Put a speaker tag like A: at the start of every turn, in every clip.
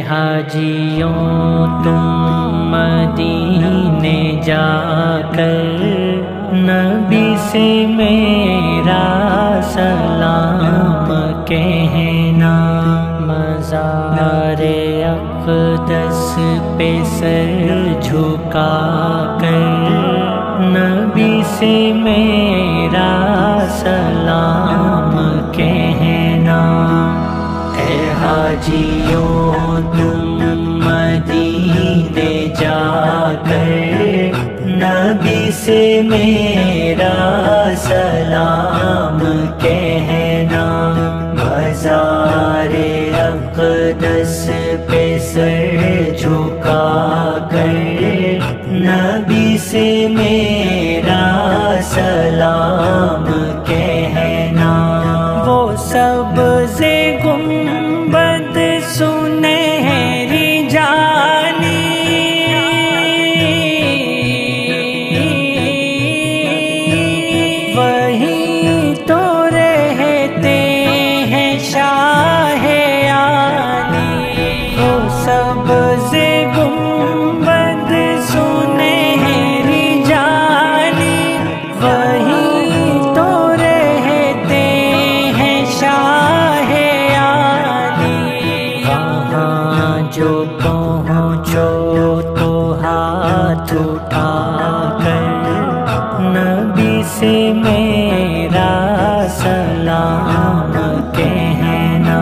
A: حاجیوں تم مدینے جا کر نبی سے میرا سلام کہنا، مزار اقدس پہ سر جھکا کر نبی سے میرا سلام کہنا۔ اے حاجیوں تم مدینے جا کر نبی سے میرا سلام کہنا، مزار اقدس پہ سر جھکا کر نبی سے میرا سلام کہنا۔ وہ سبز گنبد سنہری جالی وہیں تو رہتے ہیں شاہ عالی۔ وہ سبز گنبد سنہری جالی وہیں تو رہتے ہیں شاہ عالی۔ وہاں جو پہنچو تو ہاتھ اٹھا کر نبی سے میرا سلام کہنا۔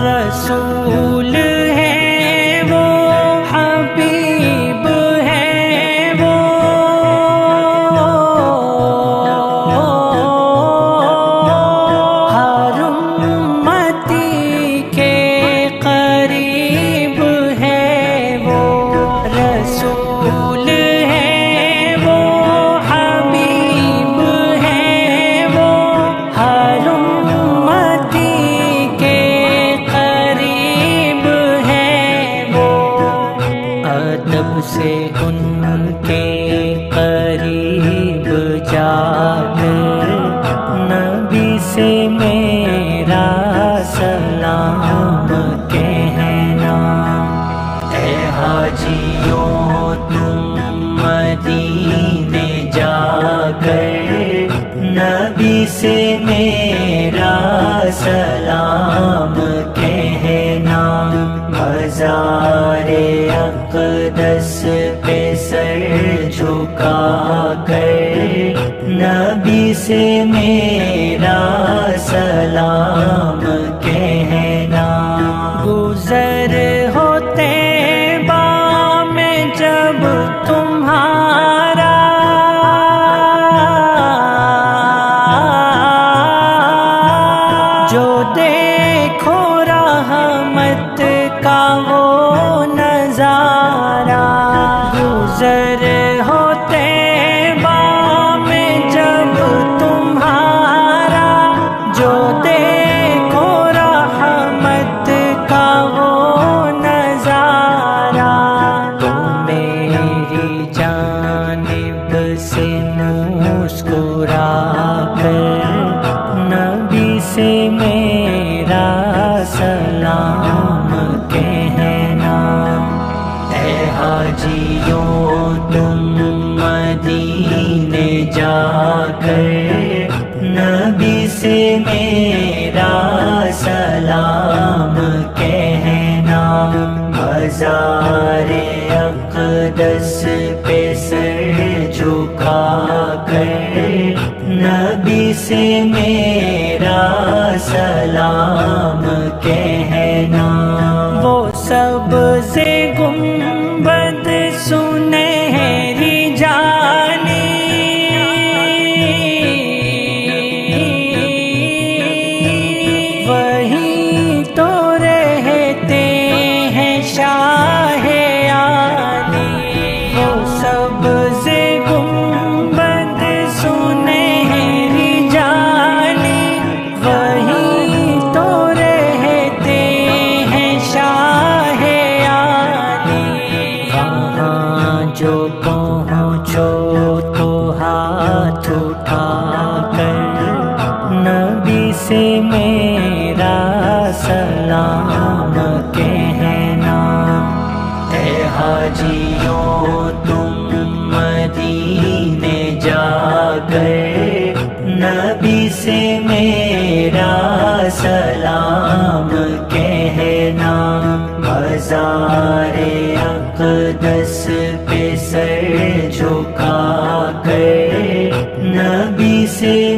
A: رسول ہے وہ، حبیب ہے وہ، ہر امتی کے قریب ہے وہ۔ رسول ہے وہ، حبیب ہے وہ، ہر امتی کے ادب سے ان کے قریب جا کر نبی سے میرا سلام کہنا۔ اے حاجیوں تم مدینے جا کر نبی سے میرا سلام کہنا، مزار اقدس پہ سر جھکا کر نبی سے میرا سلام کہنا۔ گزر ہوتے با میں جب تمہارا جو دیکھو رحمت کا وہ نظارہ، گزر ہوتے با میں جب تمہارا جو دیکھو رحمت کا وہ نظارہ، تو میری جانب سے مسکرا کر نبی سے میرا سلام کہنا۔ اے حاجیوں تم مدینے جا کر نبی سے میرا سلام کہنا، مزار اقدس پہ سر جھکا کر نبی سے میرا سلام کہنا۔ وہ سبز گنبد سنہری جالی وہیں تو رہتے ہیں شاہ عالی۔ اٹھا کر نبی سے میرا سلام کہنا۔ اے حاجیوں تم مدینے جا کر نبی سے میرا سلام کہنا۔ مزار اقدس پہ سر جھکا کر نبی سے